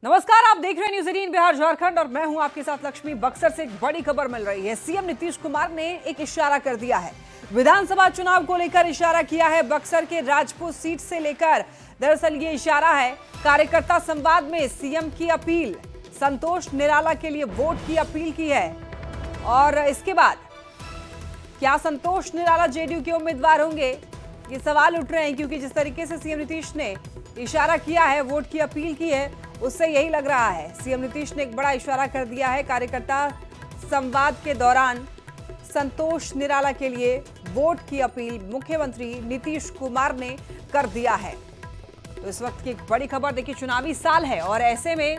नमस्कार, आप देख रहे हैं न्यूज़ 18 बिहार झारखंड और मैं हूं आपके साथ लक्ष्मी। बक्सर से एक बड़ी खबर मिल रही है। सीएम नीतीश कुमार ने एक इशारा कर दिया है। विधानसभा चुनाव को लेकर इशारा किया है बक्सर के राजपूत सीट से लेकर। दरअसल ये इशारा है कार्यकर्ता संवाद में सीएम की अपील, संतोष निराला के लिए वोट की अपील की है। और इसके बाद क्या संतोष निराला जेडीयू के उम्मीदवार होंगे, ये सवाल उठ रहे हैं, क्योंकि जिस तरीके से सीएम नीतीश ने इशारा किया है, वोट की अपील की है, उससे यही लग रहा है। सीएम नीतीश ने एक बड़ा इशारा कर दिया है। कार्यकर्ता संवाद के दौरान संतोष निराला के लिए वोट की अपील मुख्यमंत्री नीतीश कुमार ने कर दिया है। तो इस वक्त की एक बड़ी खबर, देखिए चुनावी साल है और ऐसे में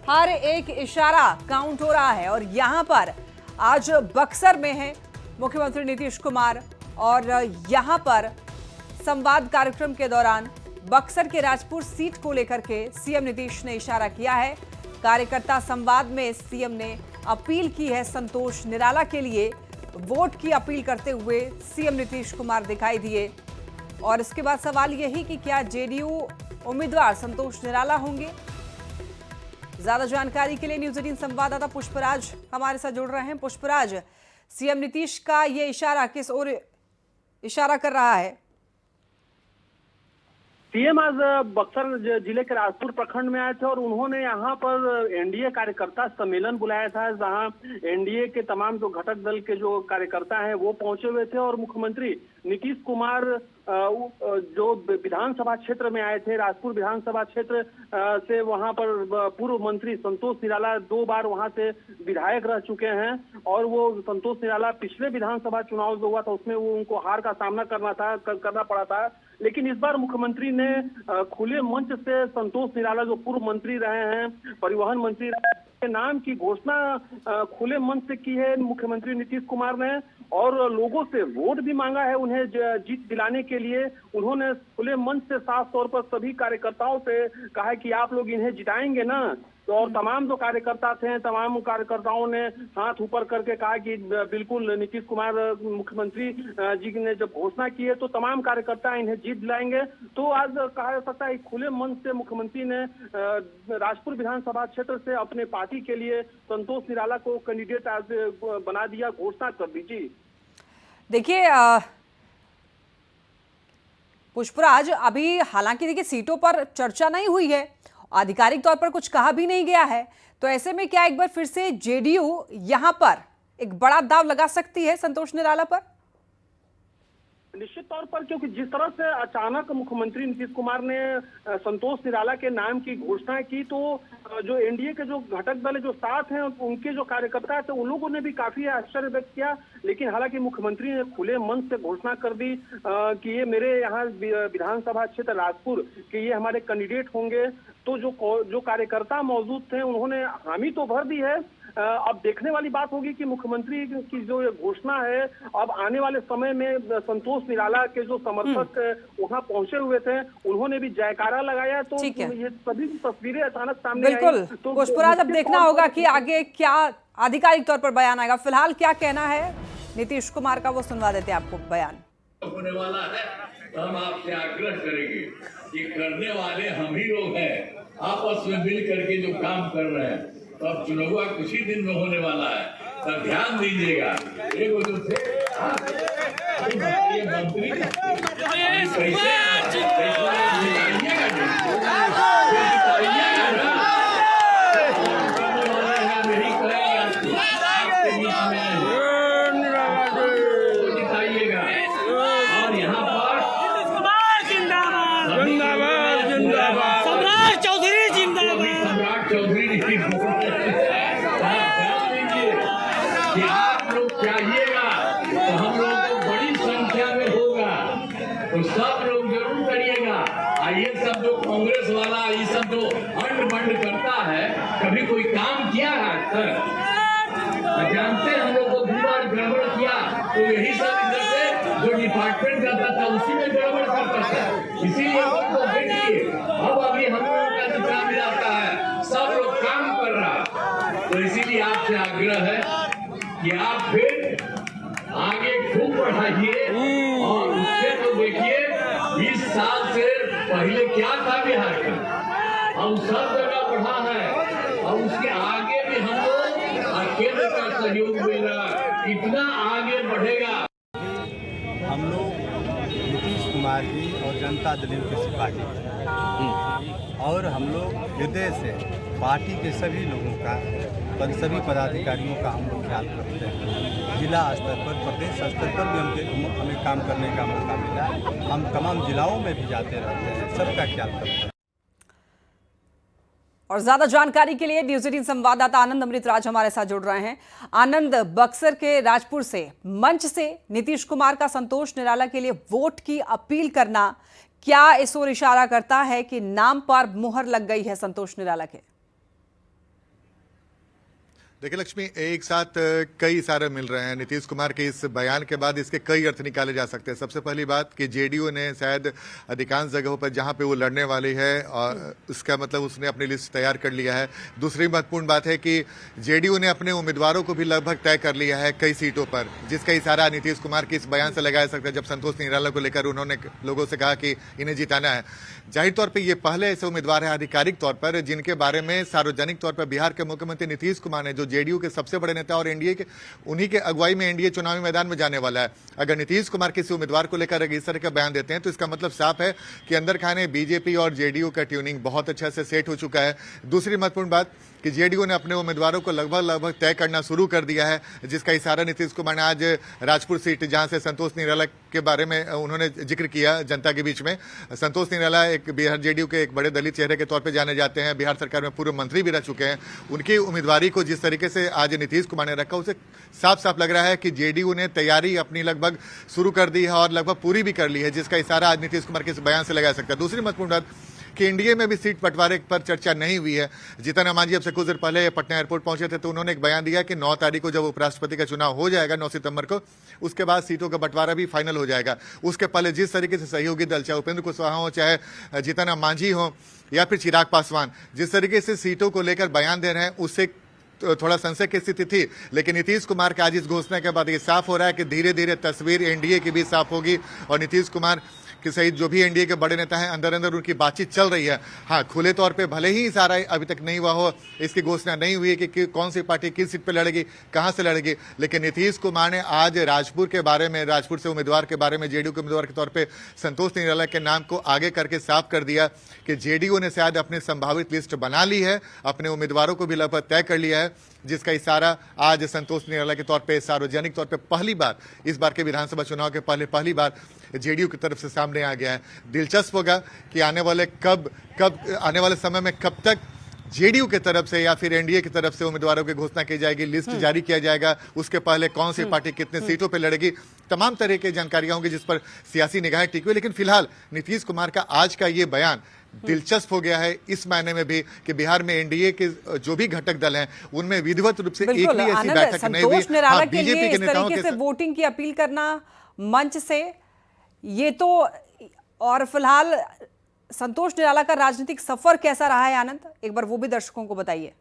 हर एक इशारा काउंट हो रहा है। और यहाँ पर आज बक्सर में है मुख्यमंत्री नीतीश कुमार और यहाँ पर संवाद कार्यक्रम के दौरान बक्सर के राजपुर सीट को लेकर के सीएम नीतीश ने इशारा किया है। कार्यकर्ता संवाद में सीएम ने अपील की है संतोष निराला के लिए, वोट की अपील करते हुए सीएम नीतीश कुमार दिखाई दिए। और इसके बाद सवाल यही कि क्या जेडीयू उम्मीदवार संतोष निराला होंगे। ज्यादा जानकारी के लिए न्यूज़ 18 संवाददाता पुष्पराज हमारे साथ जुड़ रहे हैं। पुष्पराज, सीएम नीतीश का ये इशारा किस ओर इशारा कर रहा है? सीएम आज बक्सर जिले के राजपुर प्रखंड में आए थे और उन्होंने यहाँ पर एनडीए कार्यकर्ता सम्मेलन बुलाया था, जहाँ एनडीए के तमाम जो घटक दल के जो कार्यकर्ता हैं वो पहुंचे हुए थे। और मुख्यमंत्री नीतीश कुमार जो विधानसभा क्षेत्र में आए थे, राजपुर विधानसभा क्षेत्र से, वहां पर पूर्व मंत्री संतोष निराला 2 बार वहां से विधायक रह चुके हैं। और वो संतोष निराला पिछले विधानसभा चुनाव जो हुआ था उसमें वो उनको हार का सामना करना पड़ा था। लेकिन इस बार मुख्यमंत्री ने खुले मंच से संतोष निराला जो पूर्व मंत्री रहे हैं, परिवहन मंत्री के नाम की घोषणा खुले मंच से की है मुख्यमंत्री नीतीश कुमार ने। और लोगों से वोट भी मांगा है उन्हें जीत दिलाने के लिए। उन्होंने खुले मंच से साफ तौर पर सभी कार्यकर्ताओं से कहा है कि आप लोग इन्हें जिताएंगे ना। तो और तमाम जो कार्यकर्ता थे, तमाम कार्यकर्ताओं ने हाथ ऊपर करके कहा कि बिल्कुल नीतीश कुमार मुख्यमंत्री जी ने जब घोषणा की है तो तमाम कार्यकर्ता इन्हें जीत दिलाएंगे। तो आज कहा जा सकता है खुले मंच से मुख्यमंत्री ने राजपुर विधानसभा क्षेत्र से अपने पार्टी के लिए संतोष निराला को कैंडिडेट आज बना दिया, घोषणा कर दीजिए। देखिए पुष्पराज, अभी हालांकि देखिए सीटों पर चर्चा नहीं हुई है, आधिकारिक तौर पर कुछ कहा भी नहीं गया है। तो ऐसे में क्या एक बार फिर से जेडीयू यहां पर एक बड़ा दांव लगा सकती है संतोष निराला पर? निश्चित तौर पर, क्योंकि जिस तरह से अचानक मुख्यमंत्री नीतीश कुमार ने संतोष निराला के नाम की घोषणा की, तो जो एनडीए के जो घटक दल जो साथ हैं उनके जो कार्यकर्ता थे उन लोगों ने भी काफी आश्चर्य व्यक्त किया। लेकिन हालांकि मुख्यमंत्री ने खुले मन से घोषणा कर दी कि ये मेरे यहाँ विधानसभा क्षेत्र राजपुर के ये हमारे कैंडिडेट होंगे। तो जो कार्यकर्ता मौजूद थे उन्होंने हामी तो भर दी है। अब देखने वाली बात होगी कि मुख्यमंत्री की जो ये घोषणा है, अब आने वाले समय में संतोष निराला के जो समर्थक वहां पहुंचे हुए थे उन्होंने भी जयकारा लगाया। तो ये सभी तस्वीरें अचानक सामने बिल्कुल तो पुष्पराज, अब देखना होगा कि आगे क्या आधिकारिक तौर पर बयान आएगा। फिलहाल क्या कहना है नीतीश कुमार का, वो सुनवा देते हैं आपको बयान। होने वाला है तो हम आपसे आग्रह करेंगे कि करने वाले हम ही लोग हैं, आपस में मिल करके जो काम कर रहे हैं। तो अब चुनाव कुछ ही दिन में होने वाला है, तब ध्यान दीजिएगा। एक जो थे मंत्री जिताइएगा। और यहाँ पर सम्राट चौधरी कि आप लोग चाहिएगा तो हम लोग को बड़ी संख्या में होगा, तो सब लोग जरूर करिएगा। ये सब जो कांग्रेस वाला ये सब जो अंड बंड करता है, कभी कोई काम किया है तक जानते हम लोग को 2 बार गड़बड़ किया, तो यही सब इधर से जो डिपार्टमेंट करता था उसी में गड़बड़ करता था। इसीलिए उनको देखिए अब अभी हम लोगों का जो काम जाता है, सब लोग काम कर रहा। तो इसीलिए आपसे आग्रह है कि आप फिर आगे खूब बढ़ाइए। और उससे तो देखिए 20 साल से पहले क्या था बिहार का, हम सब जगह बढ़ा है। सहयोग मिल रहा है, इतना आगे बढ़ेगा। हम लोग नीतीश कुमार जी और जनता दल के सिपाही हैं और हम लोग हृदय से पार्टी के सभी लोगों का सभी पदाधिकारियों का हम लोग ख्याल रखते हैं। जिला स्तर पर, प्रदेश स्तर पर भी हमें काम करने का मौका मिला। हम तमाम जिलाओं में भी जाते रहते हैं, सबका ख्याल करते हैं। और ज्यादा जानकारी के लिए न्यूज 18 संवाददाता आनंद अमृतराज हमारे साथ जुड़ रहे हैं। आनंद, बक्सर के राजपुर से मंच से नीतीश कुमार का संतोष निराला के लिए वोट की अपील करना क्या इस ओर इशारा करता है कि नाम पर मुहर लग गई है संतोष निराला के? देखिए लक्ष्मी, एक साथ कई इशारे मिल रहे हैं। नीतीश कुमार के इस बयान के बाद इसके कई अर्थ निकाले जा सकते हैं। सबसे पहली बात कि जेडीयू ने शायद अधिकांश जगहों पर जहां पे वो लड़ने वाली है और उसका मतलब उसने अपनी लिस्ट तैयार कर लिया है। दूसरी महत्वपूर्ण बात है कि जेडीयू ने अपने उम्मीदवारों को भी लगभग तय कर लिया है कई सीटों पर, जिसका इशारा नीतीश कुमार के इस बयान से लगाया सकता है जब संतोष निराला को लेकर उन्होंने लोगों से कहा कि इन्हें जिताना है। जाहिर तौर पर ये पहले ऐसे उम्मीदवार है आधिकारिक तौर पर जिनके बारे में सार्वजनिक तौर पर बिहार के मुख्यमंत्री नीतीश कुमार ने, जो जेडीयू के सबसे बड़े नेता और एनडीए के, उन्हीं के अगुवाई में एनडीए चुनावी मैदान में जाने वाला है। अगर नीतीश कुमार किसी उम्मीदवार को लेकर इस तरह का बयान देते हैं तो इसका मतलब साफ है कि अंदर खाने बीजेपी और जेडीयू का ट्यूनिंग बहुत अच्छा से सेट हो चुका है। दूसरी महत्वपूर्ण बात कि जेडीयू ने अपने उम्मीदवारों को लगभग तय करना शुरू कर दिया है, जिसका इशारा नीतीश कुमार ने आज राजपुर सीट, जहां से संतोष निराला के बारे में उन्होंने जिक्र किया जनता के बीच में। संतोष निराला एक बिहार जेडीयू के एक बड़े दलित चेहरे के तौर पर जाने जाते हैं, बिहार सरकार में पूर्व मंत्री भी रह चुके हैं। उनकी उम्मीदवारी को जिस तरीके से आज नीतीश कुमार ने रखा, उसे साफ साफ लग रहा है कि जेडीयू ने तैयारी अपनी लगभग शुरू कर दी है और लगभग पूरी भी कर ली है, जिसका इशारा आज नीतीश कुमार के इस बयान से लगा सकता है। दूसरी महत्वपूर्ण बात कि एनडीए में भी सीट बंटवारे पर चर्चा नहीं हुई है। जीतन राम मांझी अब से कुछ देर पहले पटना एयरपोर्ट पहुंचे थे तो उन्होंने एक बयान दिया कि 9 तारीख को जब उपराष्ट्रपति का चुनाव हो जाएगा, 9 सितंबर को, उसके बाद सीटों का बंटवारा भी फाइनल हो जाएगा। उसके पहले जिस तरीके से सहयोगी दल, चाहे उपेंद्र कुशवाहा हो, चाहे जीतन राम मांझी हो या फिर चिराग पासवान, जिस तरीके से सीटों को लेकर बयान दे रहे हैं उससे थोड़ा संशय की स्थिति थी। लेकिन नीतीश कुमार के आज इस घोषणा के बाद ये साफ हो रहा है कि धीरे धीरे तस्वीर एनडीए की भी साफ होगी और नीतीश कुमार कि सहित जो भी एनडीए के बड़े नेता हैं अंदर अंदर उनकी बातचीत चल रही है। हाँ, खुले तौर पे भले ही इशारा अभी तक नहीं हुआ हो, इसकी घोषणा नहीं हुई है कि कौन सी पार्टी किस सीट पे लड़ेगी, कहां से लड़ेगी, लेकिन नीतीश कुमार ने आज राजपुर के बारे में, राजपुर से उम्मीदवार के बारे में, जेडीयू के उम्मीदवार के तौर पर संतोष निराला के नाम को आगे करके साफ कर दिया कि जेडीयू ने शायद अपनी संभावित लिस्ट बना ली है, अपने उम्मीदवारों को भी लगभग तय कर लिया है, जिसका इशारा आज संतोष निराला के तौर पे सार्वजनिक तौर पे पहली बार इस बार के विधानसभा चुनाव के पहली बार जेडीयू की तरफ से सामने आ गया है। दिलचस्प होगा कि आने वाले समय में कब तक जेडीयू की तरफ से या फिर एनडीए की तरफ से उम्मीदवारों की घोषणा की जाएगी, लिस्ट जारी किया जाएगा, उसके पहले कौन सी पार्टी कितने सीटों पर लड़ेगी, तमाम तरह की जानकारियां होंगी जिस पर सियासी निगाहें टिकी हुई। लेकिन फिलहाल नीतीश कुमार का आज का ये बयान दिलचस्प हो गया है इस मायने में भी कि बिहार में एनडीए के जो भी घटक दल हैं उनमें विधिवत रूप से एक भी ऐसी बैठक नहीं हुई। हाँ, बीजेपी के नेताओं के साथ वोटिंग की अपील करना मंच से, ये तो, और फिलहाल संतोष निराला का राजनीतिक सफर कैसा रहा है आनंद, एक बार वो भी दर्शकों को बताइए।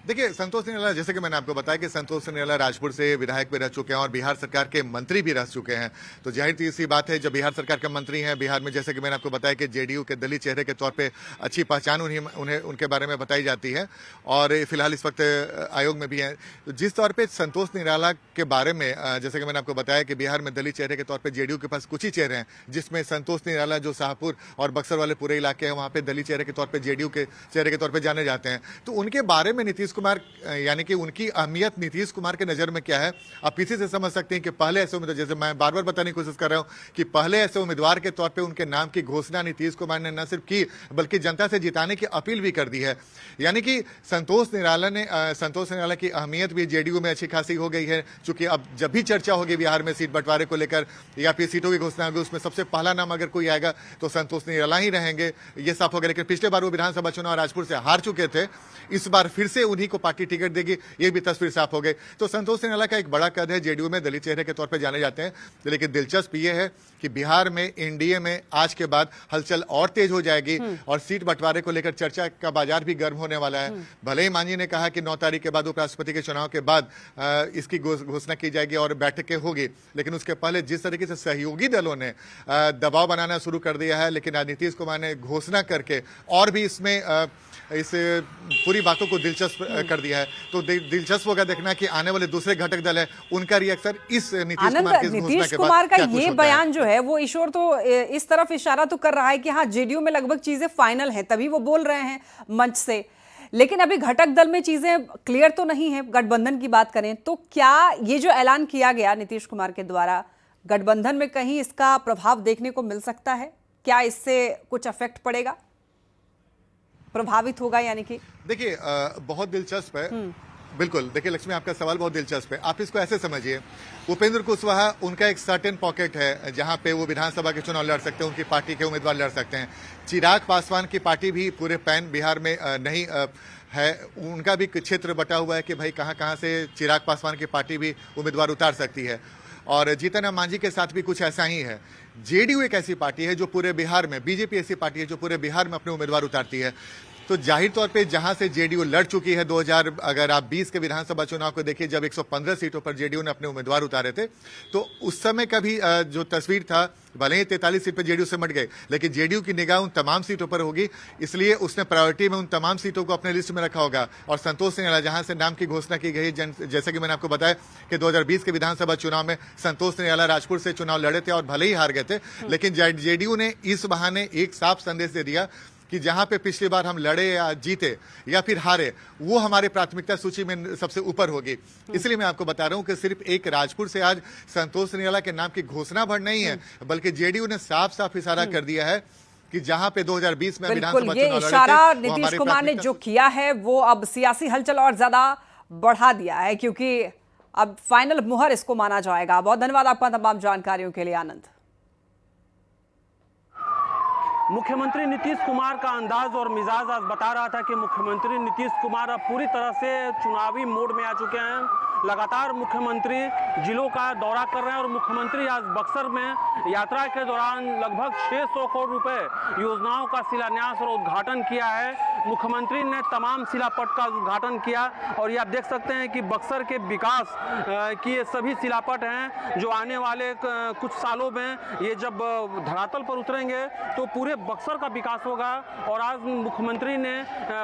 देखिए, संतोष निराला, जैसे कि मैंने आपको बताया कि संतोष निराला राजपुर से विधायक भी रह चुके हैं और बिहार सरकार के मंत्री भी रह चुके हैं। तो जाहिर सी बात है, जब बिहार सरकार के मंत्री हैं, बिहार में जैसे कि मैंने आपको बताया कि जेडीयू के दलित चेहरे के तौर पे अच्छी पहचान उन्हें उनके बारे में बताई जाती है और फिलहाल इस वक्त आयोग में भी हैं। तो जिस तौर पर संतोष निराला के बारे में, जैसे कि मैंने आपको बताया कि बिहार में दलित चेहरे के तौर पर जेडीयू के पास कुछ ही चेहरे हैं, जिसमें संतोष निराला जो शाहपुर और बक्सर वाले पूरे इलाके हैं वहाँ पे दलित चेहरे के तौर पर, जेडीयू के चेहरे के तौर पर जाने जाते हैं। तो उनके बारे में नीतीश कुमार, यानी कि उनकी अहमियत नीतीश कुमार के नजर में क्या है, आप इसी से समझ सकते हैं कि पहले ऐसे उम्मीदवार, जैसे मैं बार बार बताने की कोशिश कर रहा हूं कि पहले ऐसे उम्मीदवार के तौर पे उनके नाम की घोषणा नीतीश कुमार ने न सिर्फ की बल्कि जनता से जिताने की अपील भी कर दी है। यानी कि संतोष निराला की अहमियत भी जेडीयू में अच्छी खासी हो गई है, चूंकि अब जब भी चर्चा होगी बिहार में सीट बंटवारे को लेकर या फिर सीटों की घोषणा होगी, उसमें सबसे पहला नाम अगर कोई आएगा तो संतोष निराला ही रहेंगे, ये साफ हो गया। लेकिन पिछले बार वो विधानसभा चुनाव राजपुर से हार चुके थे, इस बार फिर से उन्हीं को पार्टी टिकट देगी, ये भी तस्वीर साफ हो गई। तो संतोष निराला का एक बड़ा कद है, जेडीयू में दलित चेहरे के तौर पर जाने जाते हैं। लेकिन दिलचस्प ये है कि बिहार में एनडीए में आज के बाद हलचल और तेज हो जाएगी और सीट बंटवारे को लेकर चर्चा का बाजार भी गर्म होने वाला है। भले ही मांझी ने कहा कि 9 तारीख के बाद उपराष्ट्रपति के चुनाव के बाद इसकी घोषणा की जाएगी और बैठकें होगी, लेकिन उसके पहले जिस तरीके से सहयोगी दलों ने दबाव बनाना शुरू कर दिया है, लेकिन नीतीश कुमार ने घोषणा करके और भी इसमें इस पूरी बातों को दिलचस्प कर दिया है। तो दिलचस्प होगा देखना कि आने वाले दूसरे घटक दल है उनका रिएक्शन इस नीतीश कुमार की घोषणा नीतीश के कुमार बाद का क्या कुछ ये होता है। बयान जो है वो ईश्वर तो इस तरफ इशारा तो कर रहा है कि हाँ जेडीयू में लगभग चीजें फाइनल हैं, तभी वो बोल रहे हैं मंच से। लेकिन अभी घटक दल में चीजें क्लियर तो नहीं है। गठबंधन की बात करें तो क्या ये जो ऐलान किया गया नीतीश कुमार के द्वारा, गठबंधन में कहीं इसका प्रभाव देखने को मिल सकता है? क्या इससे कुछ इफेक्ट पड़ेगा, प्रभावित होगा? यानी कि देखिए बहुत दिलचस्प है। बिल्कुल, देखिए लक्ष्मी, आपका सवाल बहुत दिलचस्प है। आप इसको ऐसे समझिए, उपेंद्र कुशवाहा उनका एक सर्टेन पॉकेट है जहां पे वो विधानसभा के चुनाव लड़ सकते हैं, उनकी पार्टी के उम्मीदवार लड़ सकते हैं। चिराग पासवान की पार्टी भी पूरे पैन बिहार में नहीं है, उनका भी क्षेत्र बटा हुआ है कि भाई कहां कहां से चिराग पासवान की पार्टी भी उम्मीदवार उतार सकती है। और जीतन राम मांझी के साथ भी कुछ ऐसा ही है। जेडीयू एक ऐसी पार्टी है जो पूरे बिहार में, बीजेपी ऐसी पार्टी है जो पूरे बिहार में अपने उम्मीदवार उतारती है। तो जाहिर तौर पे जहां से जेडीयू लड़ चुकी है 2000 आप 20 के विधानसभा चुनाव को देखिए, जब 115 सीटों पर जेडीयू ने अपने उम्मीदवार उतारे थे, तो उस समय का भी जो तस्वीर था, भले ही 43 सीट पर जेडीयू से मट गए, लेकिन जेडीयू की निगाह उन तमाम सीटों पर होगी, इसलिए उसने प्रायोरिटी में उन तमाम सीटों को अपने लिस्ट में रखा होगा। और संतोष निराला जहां से नाम की घोषणा की गई, जैसे कि मैंने आपको बताया कि 2020 के विधानसभा चुनाव में संतोष निराला राजपुर से चुनाव लड़े थे और भले ही हार गए थे, लेकिन जेडीयू ने इस बहाने एक साफ संदेश दे दिया कि जहां पे पिछली बार हम लड़े या जीते या फिर हारे, वो हमारे प्राथमिकता सूची में सबसे ऊपर होगी। इसलिए मैं आपको बता रहा हूं कि सिर्फ एक राजपुर से आज संतोष निराला के नाम की घोषणा भर नहीं है, बल्कि जेडीयू ने साफ साफ इशारा कर दिया है कि जहां पे 2020 में विधानसभा ये चुनाव इशारा लड़े थे, नीतीश कुमार ने जो किया है वो अब सियासी हलचल और ज्यादा बढ़ा दिया है, क्योंकि अब फाइनल मुहर इसको माना जाएगा। बहुत धन्यवाद आपका तमाम जानकारियों के लिए आनंद। मुख्यमंत्री नीतीश कुमार का अंदाज और मिजाज आज बता रहा था कि मुख्यमंत्री नीतीश कुमार अब पूरी तरह से चुनावी मोड में आ चुके हैं। लगातार मुख्यमंत्री जिलों का दौरा कर रहे हैं और मुख्यमंत्री आज बक्सर में यात्रा के दौरान लगभग 600 करोड़ रुपए योजनाओं का शिलान्यास और उद्घाटन किया है। मुख्यमंत्री ने तमाम शिलापट का उद्घाटन किया और ये आप देख सकते हैं कि बक्सर के विकास की ये सभी शिलापट हैं जो आने वाले कुछ सालों में ये जब धरातल पर उतरेंगे तो पूरे बक्सर का विकास होगा। और आज मुख्यमंत्री ने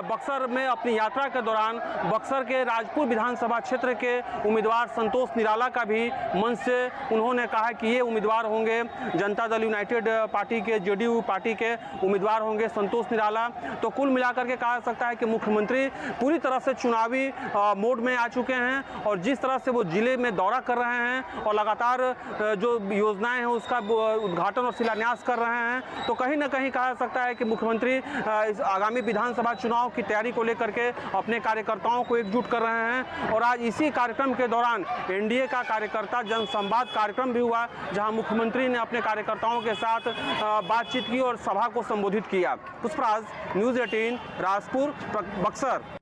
बक्सर में अपनी यात्रा के दौरान बक्सर के राजपुर विधानसभा क्षेत्र के उम्मीदवार संतोष निराला का भी मंच से उन्होंने कहा कि ये उम्मीदवार होंगे जनता दल यूनाइटेड पार्टी के, जेडीयू पार्टी के उम्मीदवार होंगे संतोष निराला। तो कुल मिलाकर के कहा सकता है कि मुख्यमंत्री पूरी तरह से चुनावी मोड में आ चुके हैं और जिस तरह से वो जिले में दौरा कर रहे हैं और लगातार जो योजनाएं हैं उसका उद्घाटन और शिलान्यास कर रहे हैं, तो कहीं ना कहीं कहा सकता है कि मुख्यमंत्री इस आगामी विधानसभा चुनाव की तैयारी को लेकर के अपने कार्यकर्ताओं को एकजुट कर रहे हैं। और आज इसी कार्यक्रम के दौरान एनडीए का कार्यकर्ता जनसंवाद कार्यक्रम भी हुआ जहां मुख्यमंत्री ने अपने कार्यकर्ताओं के साथ बातचीत की और सभा को संबोधित किया। पुष्पराज, न्यूज़ 18, राजपुर, बक्सर।